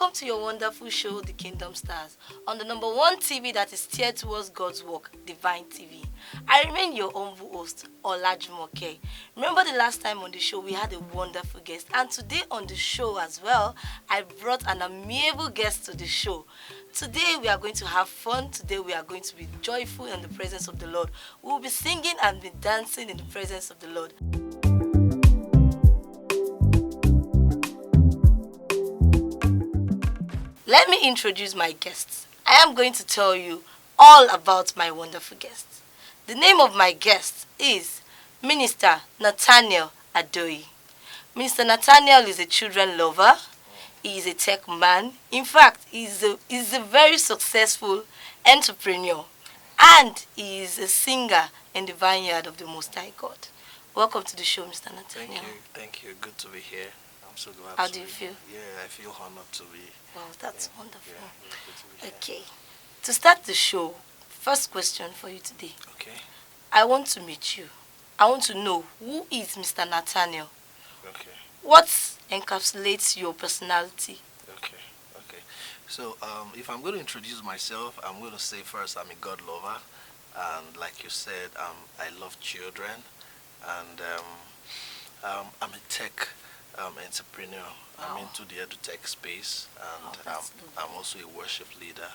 Welcome to your wonderful show, The Kingdom Stars, on the number one TV that is steered towards God's work, Divine TV. I remain your humble host, Olajumoke. Remember the last time on the show we had a wonderful guest, and today on the show as well, I brought an amiable guest to the show. Today we are going to have fun. Today we are going to be joyful in the presence of the Lord. We will be singing and be dancing in the presence of the Lord. Let me introduce my guests. I am going to tell you all about my wonderful guests. The name of my guest is Minister Nathaniel Adoyi. Minister Nathaniel is a children lover. He is a tech man. In fact, he's a very successful entrepreneur. And he is a singer in the vineyard of the Most High God. Welcome to the show, Mr. Nathaniel. Thank you. Good to be here. I'm so glad. How do you feel? Yeah, I feel honored to be. Wow, that's wonderful. Yeah, good to be Okay. To start the show, first question for you today. Okay. I want to meet you. I want to know, who is Mr. Nathaniel? Okay. What encapsulates your personality? Okay. So, if I'm going to introduce myself, I'm going to say first I'm a God lover, and like you said, I love children, and I'm a tech entrepreneur. Wow. I'm into the edutech space, and I'm also a worship leader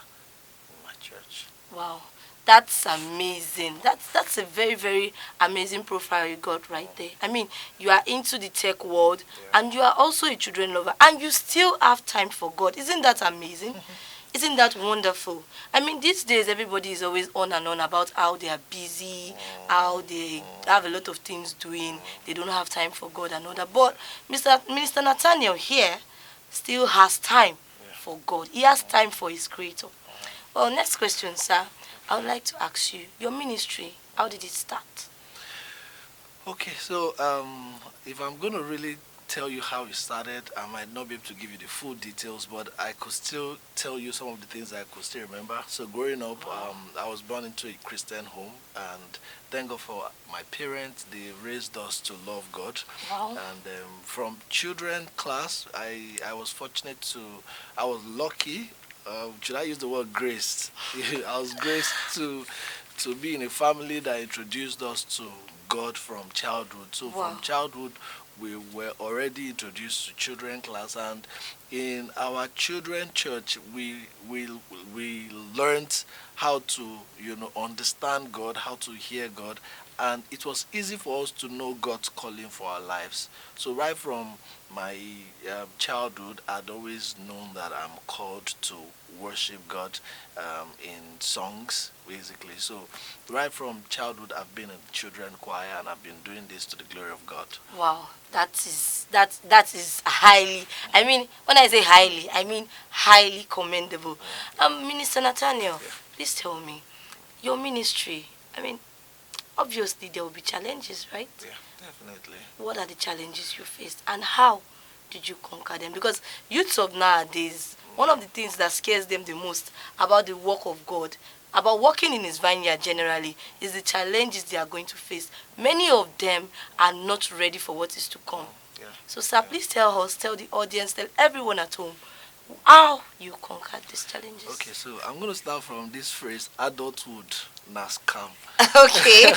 in my church. Wow, that's amazing. That's a very, very amazing profile you got right there. I mean, you are into the tech world, and you are also a children lover, and you still have time for God. Isn't that amazing? Isn't that wonderful? I mean, these days everybody is always on and on about how they are busy, how they have a lot of things doing, they don't have time for God and all that. But Minister Nathaniel here still has time for God. He has time for his Creator. Well, next question, sir. I would like to ask you, your ministry, how did it start? Okay, so if I'm going to really tell you how it started, I might not be able to give you the full details, but I could still tell you some of the things I could still remember. So growing up, I was born into a Christian home, and thank God for my parents. They raised us to love God. Wow. And from children class, I was I was lucky. Should I use the word graced? I was graced to be in a family that introduced us to God from childhood. So from childhood, we were already introduced to children class, and in our children church, we learned how to understand God, how to hear God, and it was easy for us to know God's calling for our lives. So right from my childhood, I'd always known that I'm called to worship God in songs, basically. So right from childhood, I've been in children choir, and I've been doing this to the glory of God. Wow, that is highly, I mean, when I say highly, I mean highly commendable. Minister Nathaniel, please tell me, your ministry, I mean, obviously there will be challenges, right? Yeah, definitely. What are the challenges you faced, and how did you conquer them? Because youths of nowadays, one of the things that scares them the most about the work of God, about working in his vineyard generally, is the challenges they are going to face. Many of them are not ready for what is to come. Yeah. So, sir, please tell us, tell the audience, tell everyone at home, how you conquered these challenges. Okay, so I'm going to start from this phrase, adulthood na scam. Okay.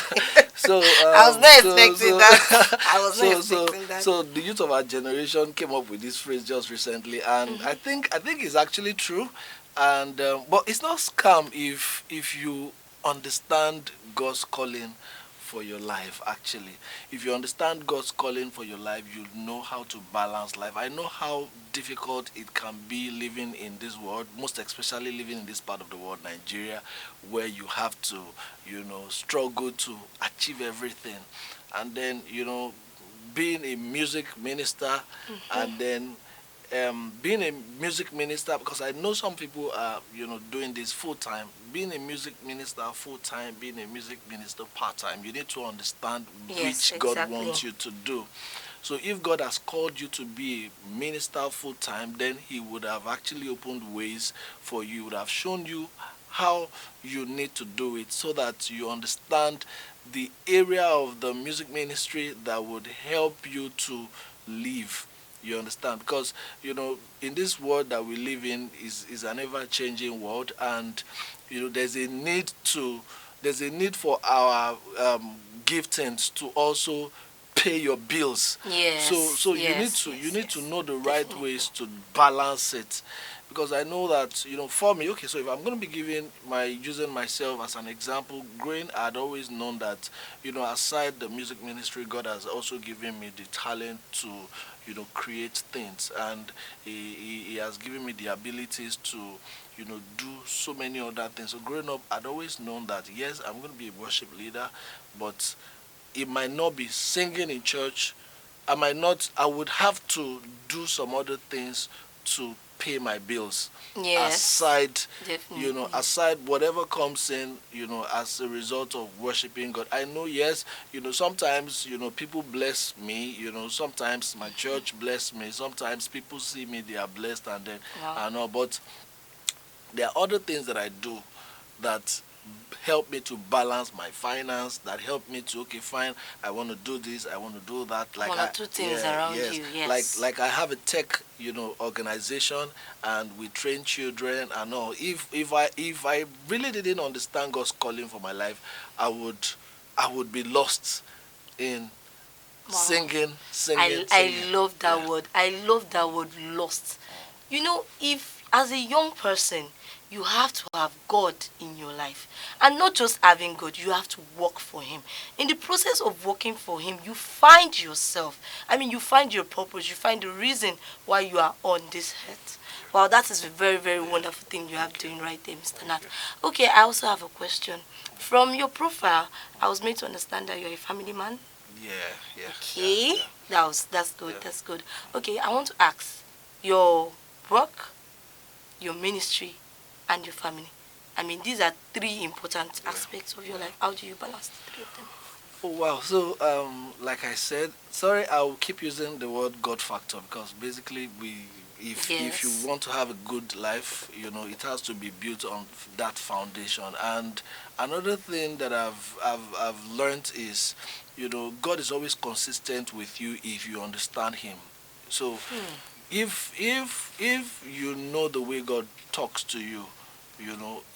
So I was not expecting that. I was not expecting that. So the youth of our generation came up with this phrase just recently, and I think it's actually true. And but it's not scam if you understand God's calling for your life. Actually, if you understand God's calling for your life, you know how to balance life. I know how difficult it can be living in this world, most especially living in this part of the world, Nigeria, where you have to struggle to achieve everything, and then being a music minister, and then being a music minister, because I know some people are doing this full time. Being a music minister full time, being a music minister part time, you need to understand which God wants you to do. So if God has called you to be a minister full time, then he would have actually opened ways for you, would have shown you how you need to do it, so that you understand the area of the music ministry that would help you to live You understand? Because in this world that we live in is an ever-changing world, and there's a need for our giftings to also pay your bills. So you need to know the right Definitely. ways to balance it, because I know that for me, okay, so if I'm going to be using myself as an example, growing, I'd always known that aside the music ministry, God has also given me the talent to create things, and he has given me the abilities to do so many other things. So growing up, I'd always known that yes, I'm going to be a worship leader, but it might not be singing in church. I would have to do some other things to pay my bills Yes, aside, definitely. aside whatever comes in, as a result of worshiping God. I know, yes, sometimes, people bless me, sometimes my church bless me, sometimes people see me, they are blessed, and then Wow. I know, but there are other things that I do that help me to balance my finance, that help me to, okay, fine, I want to do this, I want to do that, One or two things yeah, around yes, you, yes. like I have a tech organization, and we train children and all. If I really didn't understand God's calling for my life, I would be lost in Wow. singing. I love Yeah. that word. I love that word, lost. If as a young person, you have to have God in your life. And not just having God, you have to work for Him. In the process of working for Him, you find yourself. I mean, you find your purpose, you find the reason why you are on this earth. Wow, that is a very, very wonderful thing you have doing right there, Mr. Nat. Okay, I also have a question. From your profile, I was made to understand that you're a family man. Yeah, yeah, yeah, Okay, yeah, that's good. yeah. That's good. Okay, I want to ask your work, your ministry, and your family. I mean, these are three important Yeah. aspects of your life. How do you balance the three of them? Oh wow. So like I said, sorry, I'll keep using the word God factor, because basically if you Yes. want to have a good life, it has to be built on that foundation. And another thing that I've learned is, God is always consistent with you if you understand Him. So Hmm. if you know the way God talks to you,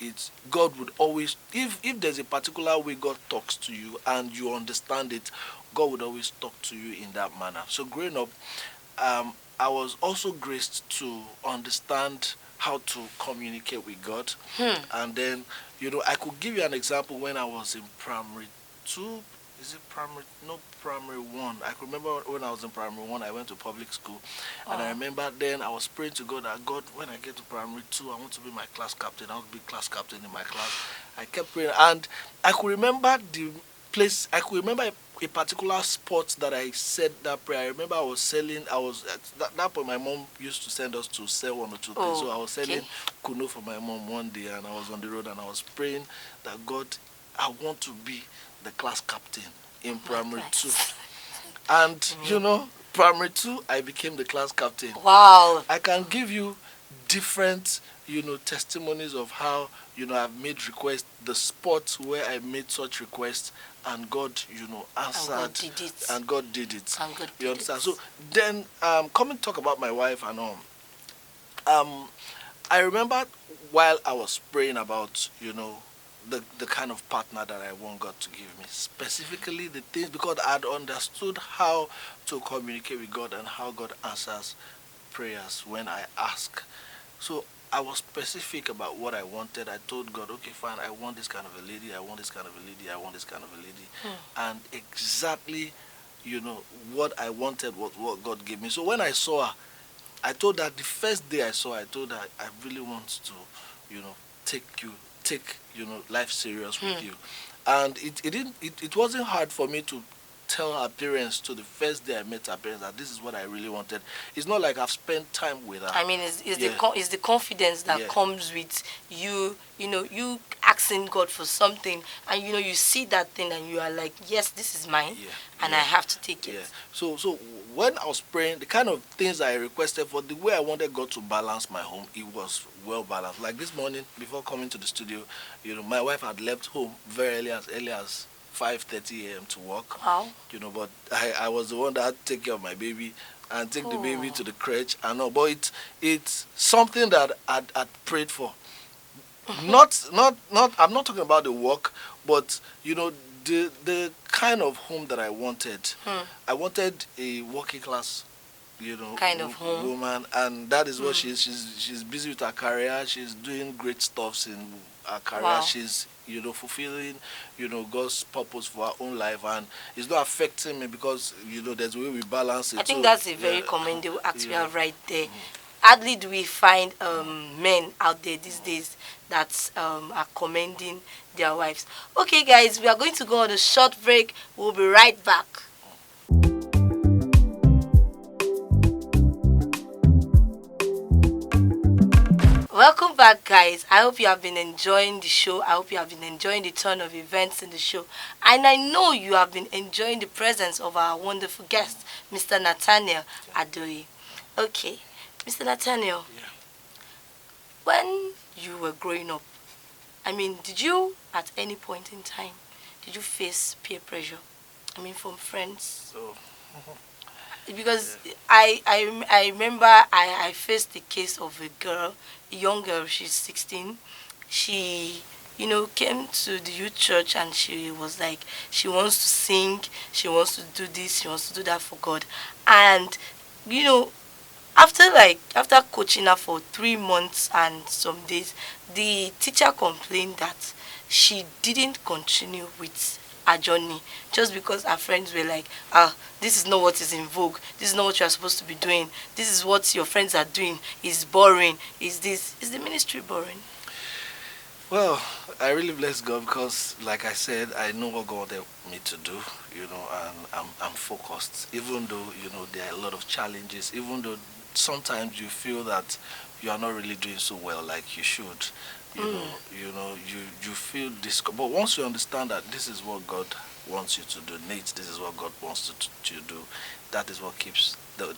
it's God would always, if there's a particular way God talks to you and you understand it, God would always talk to you in that manner. So growing up, I was also graced to understand how to communicate with God. Hmm. And then, I could give you an example. When I was in primary two, is it primary? No, primary one. I can remember when I was in primary one, I went to public school, and I Oh. remember then I was praying to God that, God, when I get to primary two, I want to be my class captain. I want to be class captain in my class. I kept praying, and I could remember the place. I could remember a particular spot that I said that prayer. I remember I was selling. I was at that point. My mom used to send us to sell one or two things. So I was Okay. selling kuno for my mom one day, and I was on the road, and I was praying that, God, I want to be the class captain in My primary two. class. And Mhm. primary two, I became the class captain. Wow. I can give you different, testimonies of how, I've made requests, the spots where I made such requests, and God, And God answered, did it. and God did it. And God You did understand? So it. then, come and talk about my wife and all. Um, I remember while I was praying about, the kind of partner that I want God to give me, specifically the things, because I'd understood how to communicate with God and how God answers prayers when I ask. So I was specific about what I wanted. I told God, okay, fine, I want this kind of a lady, I want this kind of a lady, I want this kind of a lady. Hmm. And exactly, what I wanted was what God gave me. So when I saw her, I told her the first day I saw her, I told her I really want to, you know, take life serious with Hmm. you. And it wasn't hard for me to tell her parents to the first day I met her parents that this is what I really wanted. It's not like I've spent time with her. I mean, Yeah, it's the confidence that yeah, comes with you, you asking God for something, and you see that thing, and you are like, yes, this is mine, yeah, and I yeah. have to take it. Yeah. So when I was praying, the kind of things I requested for, the way I wanted God to balance my home, it was well balanced. Like this morning, before coming to the studio, my wife had left home very early as 5:30 a.m. to work. Wow. But I was the one that had to take care of my baby. and take the baby Oh. to the crèche and all. But it's something that I'd prayed for. Not. I'm not talking about the work, but the kind of home that I wanted. Hmm. I wanted a working class, Kind of home. woman, and that is what Hmm. she is. She's busy with her career. She's doing great stuffs in her career. Wow. She's fulfilling God's purpose for her own life, and it's not affecting me because there's a way we balance I it. think So that's a very yeah, commendable act we yeah. have right there. Hardly do we find men out there these days that are commending their wives. Okay, guys, we are going to go on a short break. We'll be right back. Welcome back, guys. I hope you have been enjoying the show. I hope you have been enjoying the turn of events in the show. And I know you have been enjoying the presence of our wonderful guest, Mr. Nathaniel Adoyi. Okay, Mr. Nathaniel, Yeah. when you were growing up, I mean, did you at any point in time, did you face peer pressure? I mean, from friends? So Because I remember I faced the case of a girl, a young girl, she's 16. She, came to the youth church and she was like, she wants to sing, she wants to do this, she wants to do that for God. And, you know, after coaching her for 3 months and some days, the teacher complained that she didn't continue with her journey just because her friends were like, this is not what is in vogue, this is not what you are supposed to be doing, this is what your friends are doing, it's boring, is the ministry boring? well, I really bless God because, like I said, I know what God wanted me to do, and I'm focused. Even though there are a lot of challenges, even though sometimes you feel that you are not really doing so well like you should, you feel this. But once you understand that this is what God wants you to do, Nate, this is what God wants to do, that is what keeps the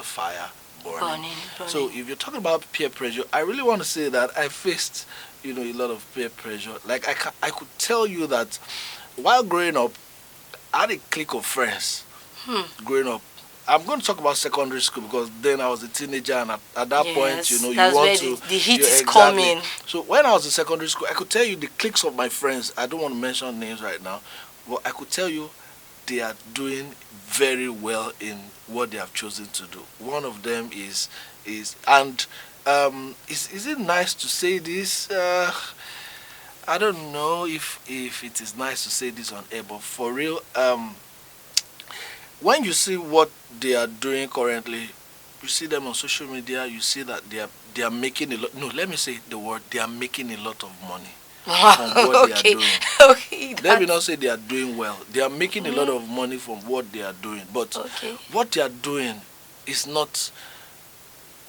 fire burning. Burning. So if you're talking about peer pressure, I really want to say that I faced, a lot of peer pressure. Like I could tell you that while growing up, I had a clique of friends. Growing up, I'm going to talk about secondary school because then I was a teenager, and at that point, Yes, you that's want where to. the heat is exactly. coming. So when I was in secondary school, I could tell you the cliques of my friends. I don't want to mention names right now, but I could tell you they are doing very well in what they have chosen to do. One of them is and is it nice to say this? I don't know if it is nice to say this on air, but for real, when you see what they are doing currently, you see them on social media, you see that they are making a lot. No, let me say the word. They are making a lot of money from what they are Okay. doing. Okay. Let me not say they are doing well. They are making a lot of money from what they are doing. But Okay. what they are doing is not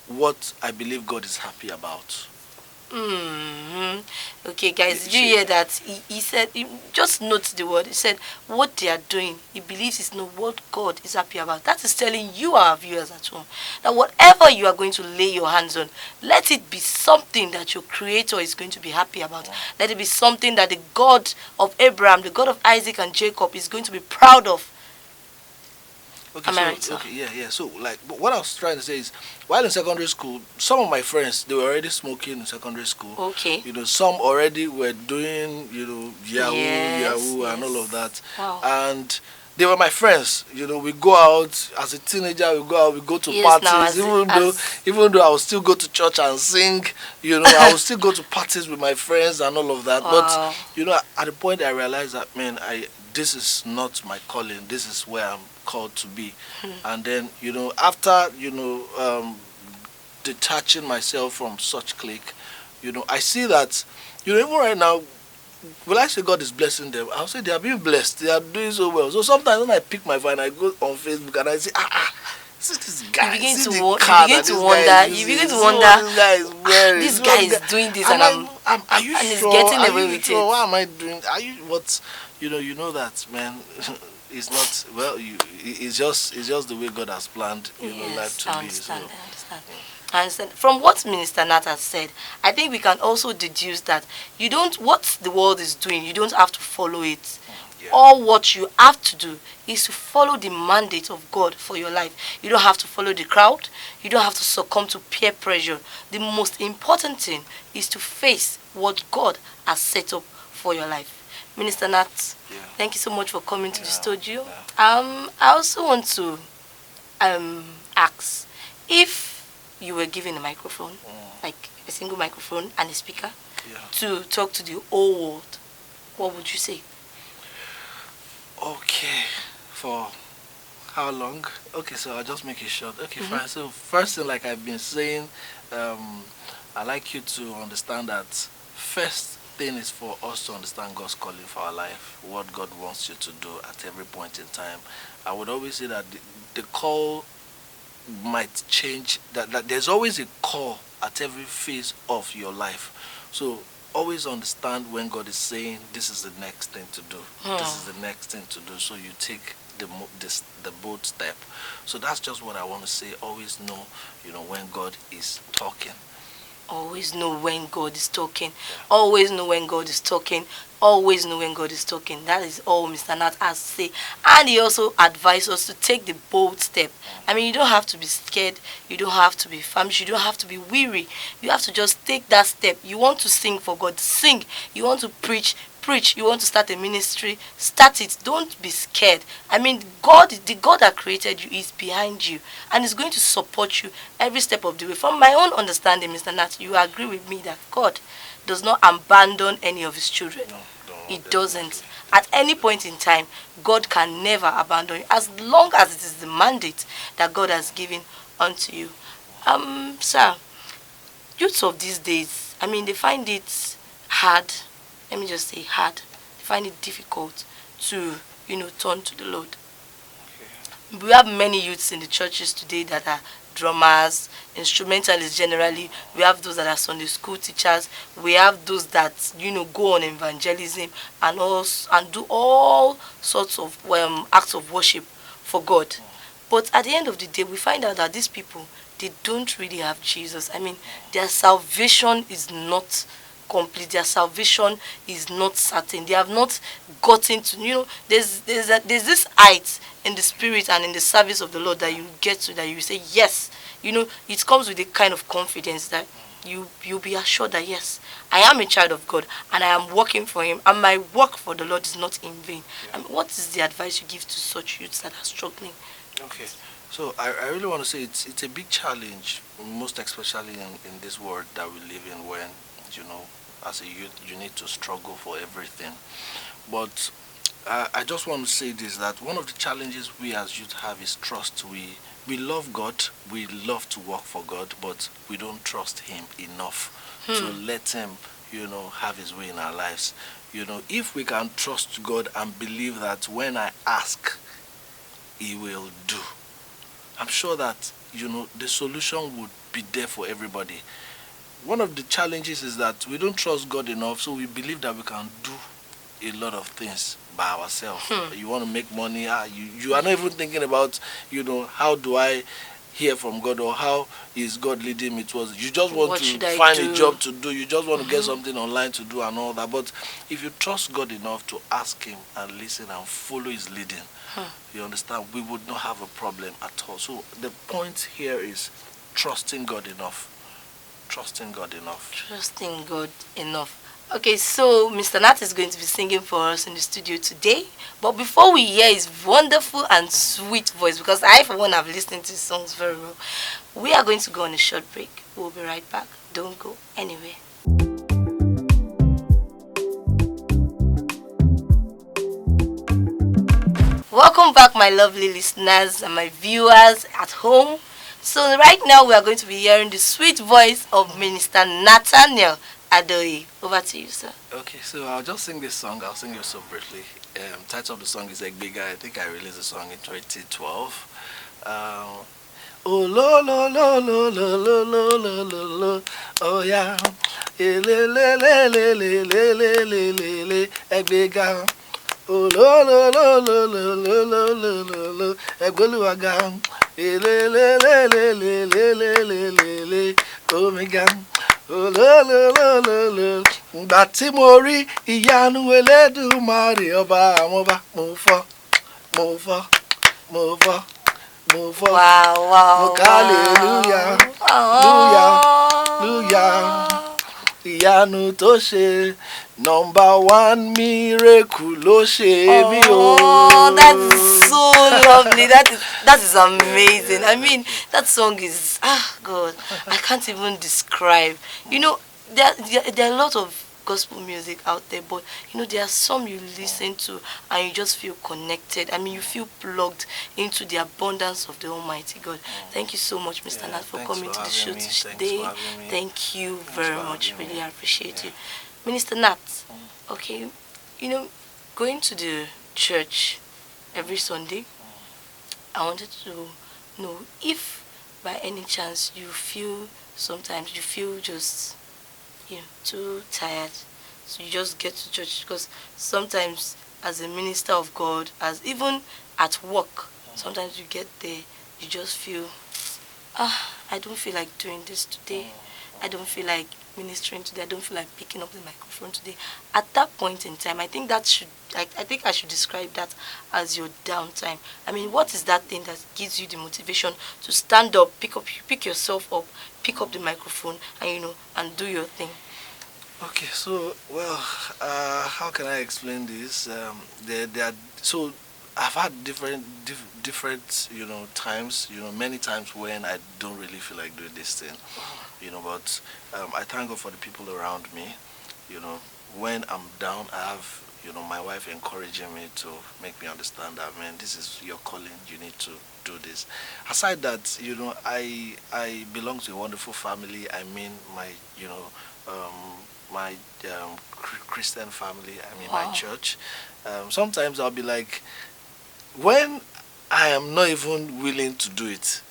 what I believe God is happy about. Okay, guys, did you hear that? He said, just note the word. He said, what they are doing, he believes is not what God is happy about. That is telling you, our viewers at home, that whatever you are going to lay your hands on, let it be something that your Creator is going to be happy about. Let it be something that the God of Abraham, the God of Isaac and Jacob is going to be proud of. Okay, Am I right, sir? okay, yeah. So, but what I was trying to say is, while in secondary school, some of my friends, they were already smoking in secondary school. Okay. Some already were doing, Yahoo, and all of that. Wow. And they were my friends. We go out as a teenager. We go to Yes, now, parties. Even though I will still go to church and sing. I will still go to parties with my friends and all of that. Wow. But at the point I realized that, man, this is not my calling. This is where I'm called to be. And then after detaching myself from such clique, I see that even right now, will I say God is blessing them? I'll say they are being blessed. They are doing so well. So sometimes when I pick my phone, I go on Facebook and I say, see this guy. You begin see to the wonder. car You that begin to this guy wonder. is You using. begin to See what wonder. this guy is wearing. This See guy what is doing this, and and are you and he's sure? getting Are away you with sure? it. What am I doing? Are you what? You know that, man. It's not well. It's just the way God has planned. Life to I be. understand. So. I understand. I understand. From what Minister Nat has said, I think we can also deduce that what the world is doing, you don't have to follow it. All what you have to do is to follow the mandate of God for your life. You don't have to follow the crowd. You don't have to succumb to peer pressure. The most important thing is to face what God has set up for your life. Minister Nat, thank you so much for coming to the studio. I also want to ask, if you were given a microphone, like a single microphone and a speaker, to talk to the whole world, what would you say? Okay, for how long? Okay, so I'll just make it short. Okay, fine. So first thing, like I've been saying, I like you to understand that first thing is for us to understand God's calling for our life, what God wants you to do at every point in time. I would always say that the call might change, that there's always a call at every phase of your life. So always understand when God is saying this is the next thing to do. This is the next thing to do. So you take the bold step. So that's just what I want to say. Always know, when God is talking. Always know when God is talking. Always know when God is talking. Always know when God is talking. That is all Mr. Nat has to say. And he also advised us to take the bold step. I mean, you don't have to be scared. You don't have to be famished. You don't have to be weary. You have to just take that step. You want to sing for God, sing. You want to preach. You want to start a ministry, start it. Don't be scared. I mean, the God that created you is behind you and is going to support you every step of the way. From my own understanding, Mr. Nat, you agree with me that God does not abandon any of his children. No, He doesn't. At any point in time, God can never abandon you as long as it is the mandate that God has given unto you. Sir, youths of these days, I mean, they find it hard. Let me just say hard. They find it difficult to, turn to the Lord. We have many youths in the churches today that are drummers, instrumentalists generally. We have those that are Sunday school teachers. We have those that, go on evangelism and do all sorts of acts of worship for God. But at the end of the day, we find out that these people, they don't really have Jesus. I mean, their salvation is not complete. Their salvation is not certain. They have not gotten to, there's this height in the spirit and in the service of the Lord that you get to, that you say yes. It comes with a kind of confidence that you'll be assured that yes, I am a child of God and I am working for him and my work for the Lord is not in vain. I mean, what is the advice you give to such youths that are struggling? Okay, so I really want to say it's a big challenge, most especially in this world that we live in, when as a youth you need to struggle for everything. But I just want to say this, that one of the challenges we as youth have is trust. We love God, we love to work for God, but we don't trust him enough to let him have his way in our lives. If we can trust God and believe that when I ask, he will do, I'm sure that the solution would be there for everybody. One of the challenges is that we don't trust God enough, so we believe that we can do a lot of things by ourselves. You want to make money, you are not even thinking about how do I hear from God, or how is God leading me towards. You just want to find a job to do. You just want to get something online to do and all that. But if you trust God enough to ask him and listen and follow his leading, you understand, we would not have a problem at all. So the point here is trusting God enough. Trusting God enough. Trusting God enough. Okay, so Mr. Nat is going to be singing for us in the studio today. But before we hear his wonderful and sweet voice, because I, for one, have listened to his songs very well, we are going to go on a short break. We'll be right back. Don't go anywhere. Welcome back, my lovely listeners and my viewers at home. So right now we are going to be hearing the sweet voice of Minister Nathaniel Adoye. Over to you, sir. Okay, so I'll just sing this song. I'll sing it so briefly. Title of the song is Egbiga. I think I released the song in 2012. Oh lo lo lo lo lo lo lo lo lo lo. Oh yeah. Le le le le le le le le le le Egbiga. Oh lo lo lo lo lo lo lo lo lo lo Egbeluwaga. Le le le le le le le le le le Omega. Oh lo lo lo lo lo Ìgbà tí mo rí ìyanu Elédùmarè ọba àwọn ọba mo fọ́ mo fọ́ mo fọ́ mo fọ́ Wow, mo wow, ká hallelujah hallelujah hallelujah. Ìyanu tó ṣe #1 miracle ló ṣe mí o. Oh, that's so lovely. That is amazing. I mean, that song is God. I can't even describe. You know, there are a lot of gospel music out there, but you know there are some you listen to and you just feel connected. I mean, you feel plugged into the abundance of the Almighty God. Thank you so much, Mr. Nat, for coming to the show today. Thank you very much. Really appreciate it, Minister Nat. Okay, you know, going to the church every Sunday, I wanted to know if by any chance sometimes you feel just too tired, so you just get to church, because sometimes as a minister of God, as even at work, sometimes you get there, you just feel I don't feel like doing this today. I don't feel like ministering today. I don't feel like picking up the microphone today. At that point in time, I think I should describe that as your downtime. I mean, what is that thing that gives you the motivation to stand up, pick yourself up, pick up the microphone, and do your thing? Okay, so how can I explain this? There are, so I've had different times, many times when I don't really feel like doing this thing, but I thank God for the people around me. When I'm down, I have my wife encouraging me to make me understand that, man, this is your calling. You need to do this. Aside that, I belong to a wonderful family. I mean, my Christian family. I mean, my church. Sometimes I'll be like, when I am not even willing to do it,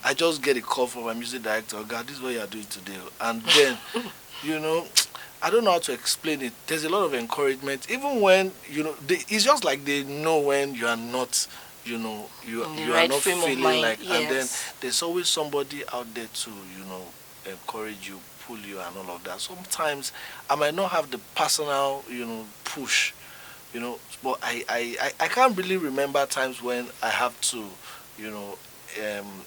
I just get a call from my music director. God, this is what you are doing today, and then, I don't know how to explain it. There's a lot of encouragement, even when it's just like they know when you are not, you are not feeling like, yes. And then there's always somebody out there to, encourage you, pull you, and all of that. Sometimes I might not have the personal, push, but I can't really remember times when I have to,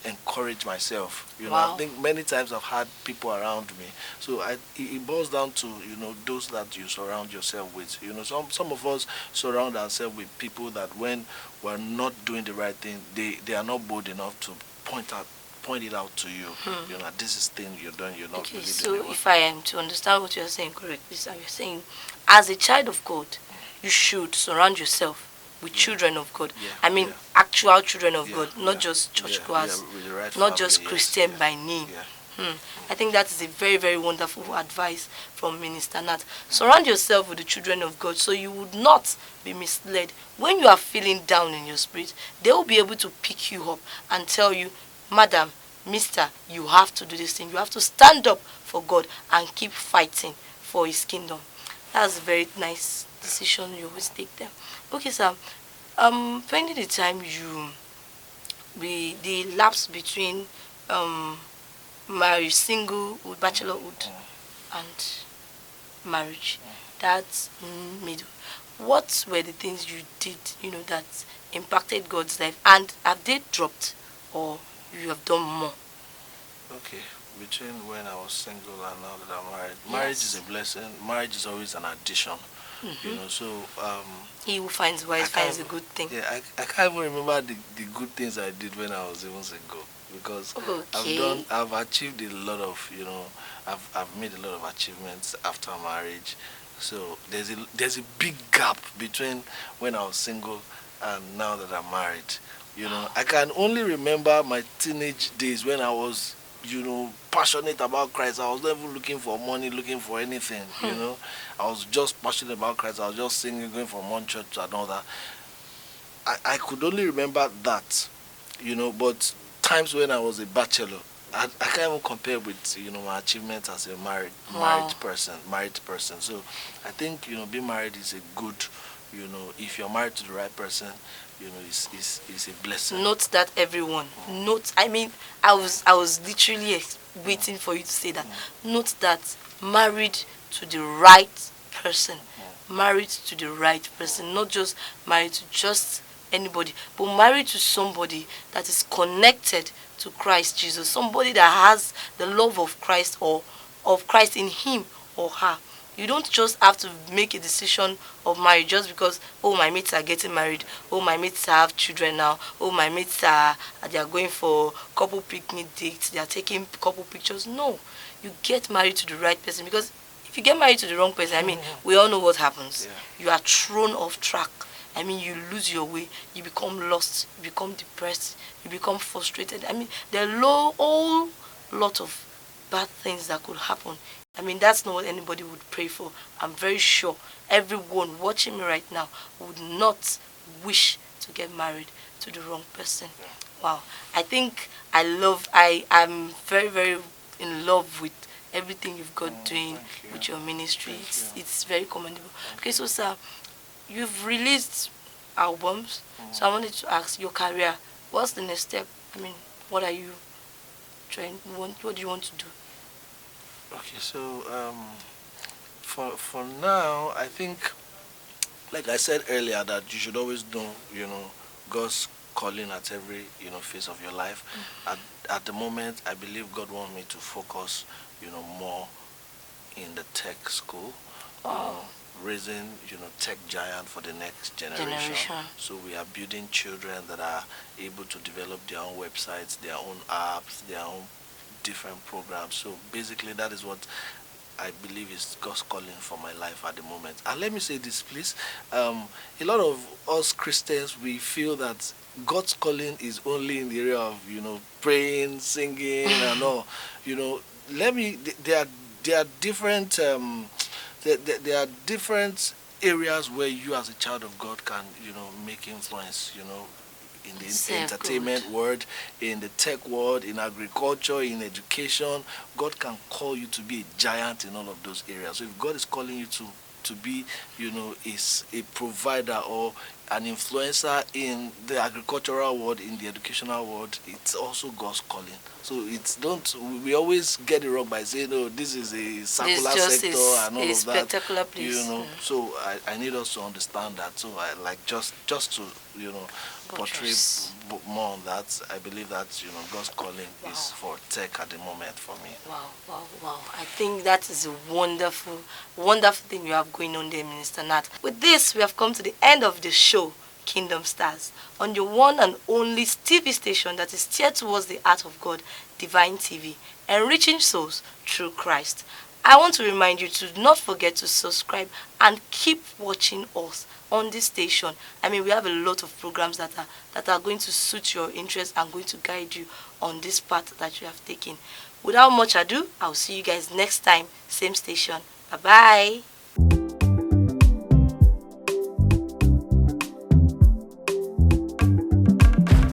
encourage myself. Wow. I think many times I've had people around me. So it boils down to those that you surround yourself with. Some of us surround ourselves with people that when we're not doing the right thing, they are not bold enough to point it out to you. This is thing you're doing. You're not. Okay, really so doing it. if I am to understand what you're saying correctly, so you're saying, as a child of God, you should surround yourself with children of God. I mean, actual children of God, not just churchgoers, not just Christian by name. I think that is a very, very wonderful advice from Minister Nat. Surround yourself with the children of God so you would not be misled. When you are feeling down in your spirit, they will be able to pick you up and tell you, Madam, Mister, you have to do this thing. You have to stand up for God and keep fighting for His kingdom. That's a very nice decision you always take there. Okay, sir. Pending the time the lapse between marriage, singlehood, bachelorhood, and marriage, that's middle. What were the things you did, that impacted God's life, and have they dropped, or you have done more? Okay, between when I was single and now that I'm married, marriage is a blessing. Marriage is always an addition. So he who finds wife finds a good thing. Yeah, I can't even remember the good things I did when I was even single, because I've achieved a lot of, I've made a lot of achievements after marriage. So there's a big gap between when I was single and now that I'm married. I can only remember my teenage days when I was, passionate about Christ. I was never looking for money, looking for anything, I was just passionate about Christ. I was just singing, going from one church to another. I could only remember that, but times when I was a bachelor, I can't even compare with, my achievements as a married person. So I think, being married is a good, if you're married to the right person, is a blessing. Note that, everyone. I mean, I was literally waiting for you to say that. Note that married to the right person. Married to the right person, not just married to just anybody, but married to somebody that is connected to Christ Jesus, somebody that has the love of Christ or of Christ in him or her. You don't just have to make a decision of marriage just because, oh, my mates are getting married, oh, my mates have children now, oh, my mates are they are going for couple picnic dates, they are taking couple pictures. No, you get married to the right person, because if you get married to the wrong person, I mean, we all know what happens. Yeah. You are thrown off track. I mean, you lose your way, you become lost, you become depressed, you become frustrated. I mean, there are whole lot of bad things that could happen. I mean, that's not what anybody would pray for. I'm very sure everyone watching me right now would not wish to get married to the wrong person. Wow. I think I'm very, very in love with everything you've got doing with your ministry. It's very commendable. Okay, so sir, you've released albums. So I wanted to ask your career. What's the next step? I mean, what are you what do you want to do? Okay, so for now, I think, like I said earlier, that you should always know, God's calling at every, phase of your life. At the moment, I believe God wants me to focus, more in the tech school, raising, tech giant for the next generation. So we are building children that are able to develop their own websites, their own apps, their own different programs. So basically, that is what I believe is God's calling for my life at the moment. And let me say this, please. A lot of us Christians, we feel that God's calling is only in the area of, praying, singing, and all. There are different there are different areas where you as a child of God can, make influence, in the entertainment world, in the tech world, in agriculture, in education. God can call you to be a giant in all of those areas. So if God is calling you to be, is a provider or an influencer in the agricultural world, in the educational world, it's also God's calling. So we always get it wrong by saying, oh, this is a circular sector and all of that. Spectacular place. So I need us to understand that. So I like just to, portray more on that. I believe that, God's calling is for tech at the moment for me. Wow. I think that is a wonderful, wonderful thing you have going on there, Minister Nat. With this, we have come to the end of the show, Kingdom Stars, on your one and only TV station that is steered towards the heart of God, Divine TV, enriching souls through Christ. I want to remind you to not forget to subscribe and keep watching us on this station. I mean, we have a lot of programs that are going to suit your interest and going to guide you on this path that you have taken. Without much ado, I'll see you guys next time, same station. Bye-bye.